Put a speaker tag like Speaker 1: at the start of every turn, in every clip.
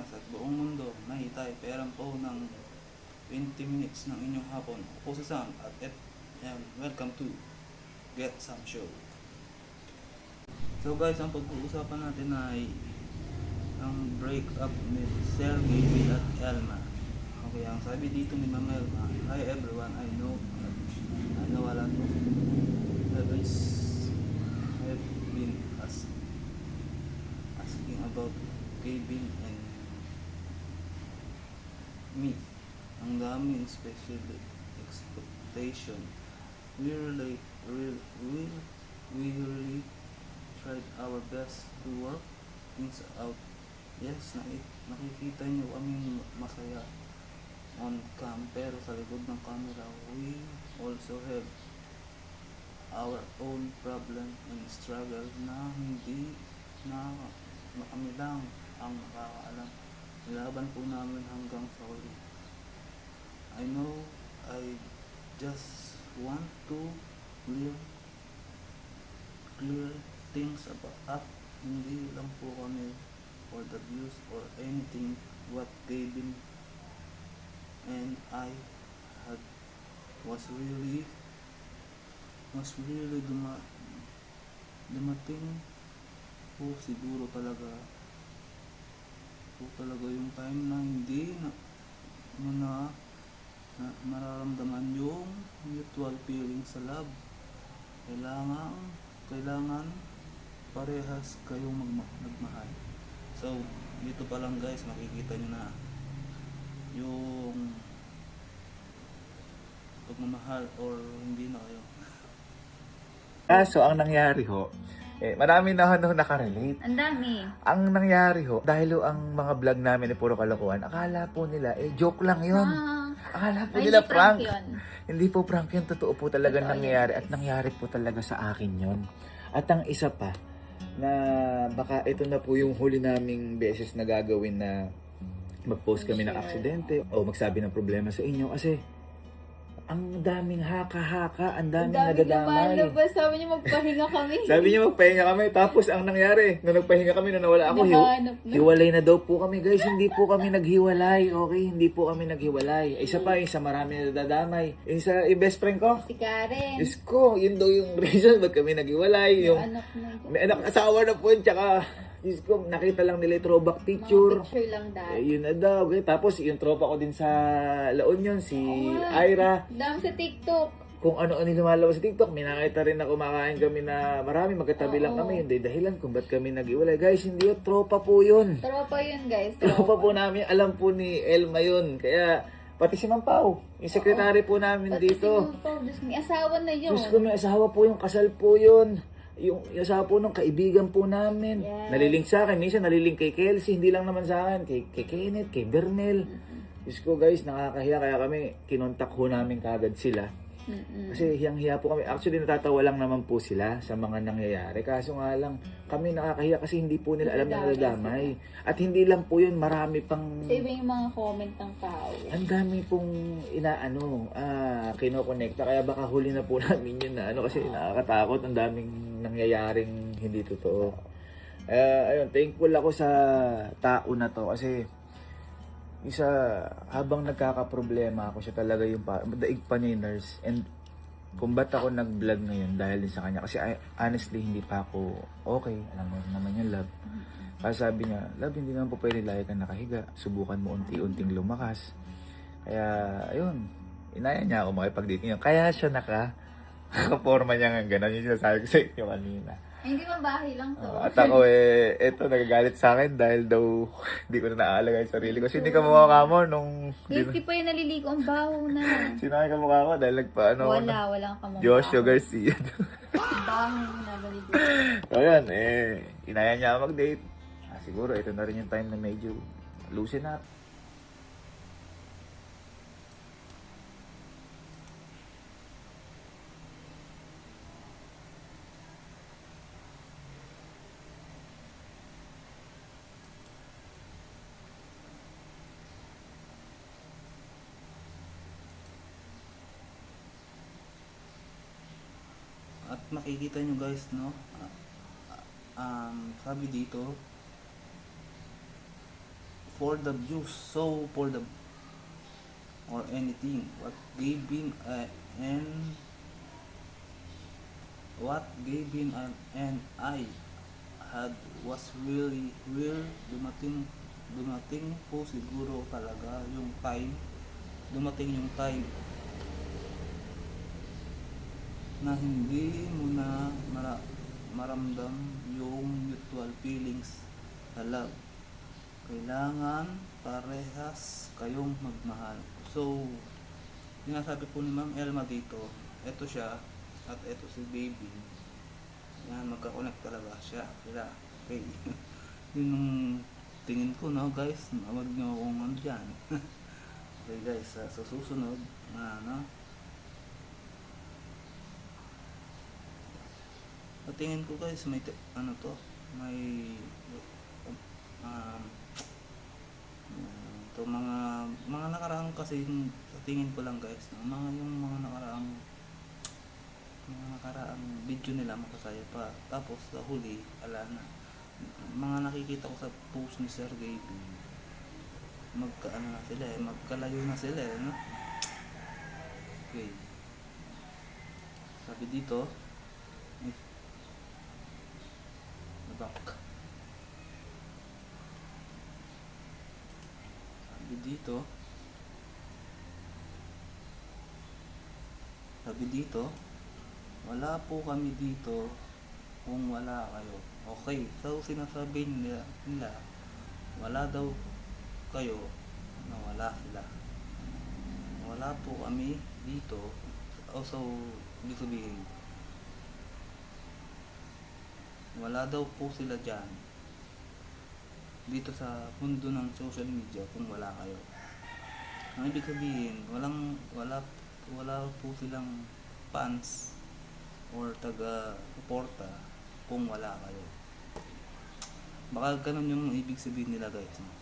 Speaker 1: Pilipinas at buong mundo, nahitay perang po ng 20 minutes ng inyong hapon. Ako po si Sam at welcome to Get Some Show. So guys, ang pag-uusapan natin ay ang breakup ni Sergey Bill at Elma. Okay, ang sabi dito ni Ma'am Elma, "Hi everyone, I know a lot of others have been asking about Kevin and me. Ang dami expectation. We really tried our best to work things out. Yes, nakikita nyo kaming masaya on cam, pero sa likod ng camera, we also have our own problem and struggle na hindi na kami lang ang nakakaalam. Nilaban po namin hanggang sa huli. I know I just want to clear things up. Hindi lang po kami for the views or anything. What Gavin and I had was really dumating po siguro talaga yung time na hindi na mararamdaman yung mutual feeling sa love. Kailangan parehas kayong magmahal. So dito pa lang guys, makikita nyo na yung pagmamahal or hindi na kayo.
Speaker 2: So ang nangyari ho, marami na nakarelate.
Speaker 3: Ang dami.
Speaker 2: Ang nangyari ho, dahil ho ang mga vlog namin ay puro kalokohan, akala po nila, joke lang yun. Akala po nila prank. Hindi po prank yun, totoo po talaga nangyayari. At nangyari po talaga sa akin yun. At ang isa pa, na baka ito na po yung huli naming beses na gagawin na mag-post kami ng aksidente o magsabi ng problema sa inyo kasi ang daming haka-haka, ang daming nadadamay.
Speaker 3: Sabi niya magpahinga kami.
Speaker 2: Sabi niya magpahinga kami. Tapos ang nangyari, nung nagpahinga kami, nung nawala ako, hiwalay na daw po kami. Guys, hindi po kami naghiwalay. Okay, hindi po kami naghiwalay. Isa pa, isa marami nadadamay. Isa, yung best friend ko.
Speaker 3: Si Karen.
Speaker 2: Diyos ko, yun daw yung reason ba't kami naghiwalay. May anak asawa na po yun, tsaka Diyos ko, nakita lang nila yung throwback picture.
Speaker 3: Mga picture lang dahil.
Speaker 2: Yun na daw. Okay. Tapos yung tropa ko din sa La Union, si Ira.
Speaker 3: Dami sa TikTok.
Speaker 2: Kung ano-ano lumalabas sa TikTok, may nakita rin na kumakain kami na marami, magkatabi lang kami. Hindi dahilan kung ba't kami nag-iwalay. Guys, hindi yun. Tropa po yun.
Speaker 3: Tropa yun guys.
Speaker 2: Tropa po namin. Alam po ni Elma yun. Kaya, pati si Ma'am Pao, yung sekretary po namin
Speaker 3: Pati
Speaker 2: dito.
Speaker 3: Diyos, may asawa na yun.
Speaker 2: Diyos ko, may asawa po yung kasal po yun. Yung asawa po nung kaibigan po namin.
Speaker 3: Yes.
Speaker 2: Nalilink sa akin. Minsan nalilink kay Kelsey. Hindi lang naman sa akin. Kay Kenneth, kay Bernel. Diyos ko guys, nakakahiya. Kaya kami, kinontak ho namin kagad sila. Kasi hiyang-hiya po kami. Actually, natatawa lang naman po sila sa mga nangyayari. Kaso nga lang, kami nakakahiya kasi hindi po nila alam na nadadamay. At hindi lang po yun, marami pang...
Speaker 3: Sa iba yung mga comment ng tao.
Speaker 2: Ang dami pong kinokonekta. Kaya baka huli na po namin yun na kasi nakakatakot. Ang daming nangyayaring hindi totoo. Ayun, thankful ako sa tao na to kasi habang nagkakaproblema ako, siya talaga yung daig pa niya yung nurse. And kung ba't ako nag-vlog ngayon dahil din sa kanya. Kasi honestly, hindi pa ako okay. Alam mo naman yung love. Kasi sabi niya, love, hindi naman po pwede lagi kang nakahiga. Subukan mo unti-unting lumakas. Kaya, ayun. Inaya niya ako makipag-date niya. Kaya siya nakaporma niya nga gano'n. Yung sinasabi ko sa inyo kanina.
Speaker 3: Hindi ba bahay lang to?
Speaker 2: At ako eto, nagagalit sa akin dahil daw hindi ko na naaalagay yung sarili ko. Kasi hindi ka mukha mo nung...
Speaker 3: Hindi pa yung naliligo, ang baho na.
Speaker 2: Sinakay ka mukha ko dahil nagpaano...
Speaker 3: Walang kamukha.
Speaker 2: Joshua Garcia.
Speaker 3: Baho na naliligo.
Speaker 2: So yan, inaya niya ako mag-date. Siguro ito na rin yung time na medyo loosen up.
Speaker 1: At makikita nyo guys, no, sabi dito for the views, so for the or anything. What Gavin and I had was really real. Dumating po siguro talaga yung time. Dumating yung time na hindi mo na maramdam yung mutual feelings sa love. Kailangan parehas kayong magmahal. So, sinasabi po ni Ma'am Elma dito, eto siya at eto si baby. Yan, magka-connect talaga siya. Okay. Yun yung tingin ko, no guys. Huwag nyo akong ano dyan. Okay guys, sa susunod na ano, sa tingin ko guys, may ano to, may to mga nakaraang kasi sa tingin ko lang guys, no? Mga nakaraang video nila makasaya pa, tapos sa huli ala na mga nakikita ko sa post ni Sir Gaby, magkaano na sila magkalayo na sila no? Okay, sabi dito back. Sabi dito, wala po kami dito kung wala kayo. Okay, so sinasabi nila wala daw kayo na wala sila. Wala po kami dito. Also, ibig sabihin, wala daw po sila dyan dito sa mundo ng social media kung wala kayo. Ang ibig sabihin, wala po silang fans or taga-suporta kung wala kayo. Baka ganun yung ibig sabihin nila guys, no?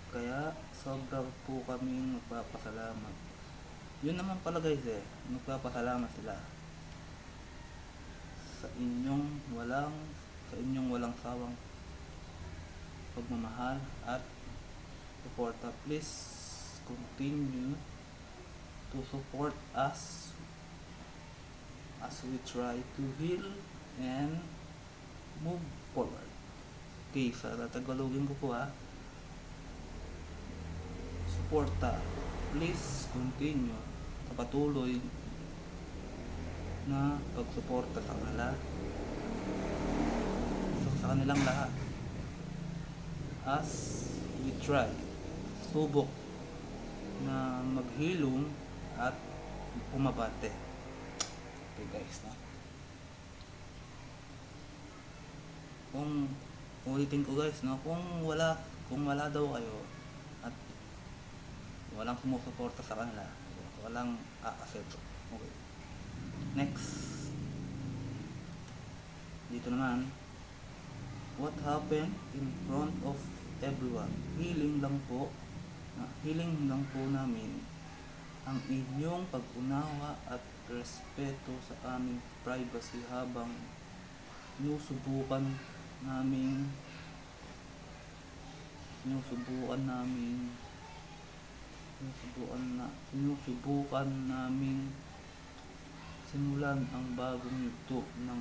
Speaker 1: Kaya sobra po kami magpapasalamat. Yun naman pala guys magpapasalamat sila sa inyong walang sawang pagmamahal at suporta. Please continue to support us as we try to heal and move forward. Okay, sa Tagalogin ko po suporta. Please continue sa patuloy na pagsuporta sa kanila, sa kanilang lahat, as we try subok na maghilom at pumabate. Okay guys, no? Kung ulitin ko guys, no, kung wala daw kayo at walang sumusuporta sa kanila, walang aaseto. Okay. Next. Dito naman, what happened in front of everyone? Healing lang po namin ang inyong pag-unawa at respeto sa aming privacy habang sinusubukan namin simulan ang bagong yugto ng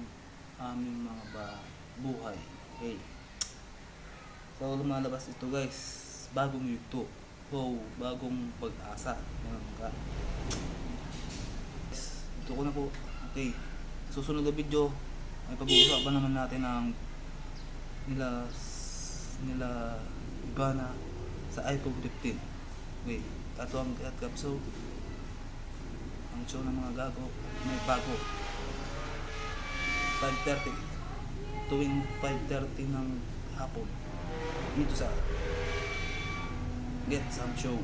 Speaker 1: aming mga buhay. Okay. So lumalabas ito guys, bagong yugto. So bagong pag-asa. Ito ko na po. Okay. Susunod na video ay pag-uusapan naman natin ang nila Ivana sa iPhone 15. Okay. Ito ang episode. Ang show ng mga gago may bago 5:30 tuwing 5:30 ng hapon dito sa Get Some Show.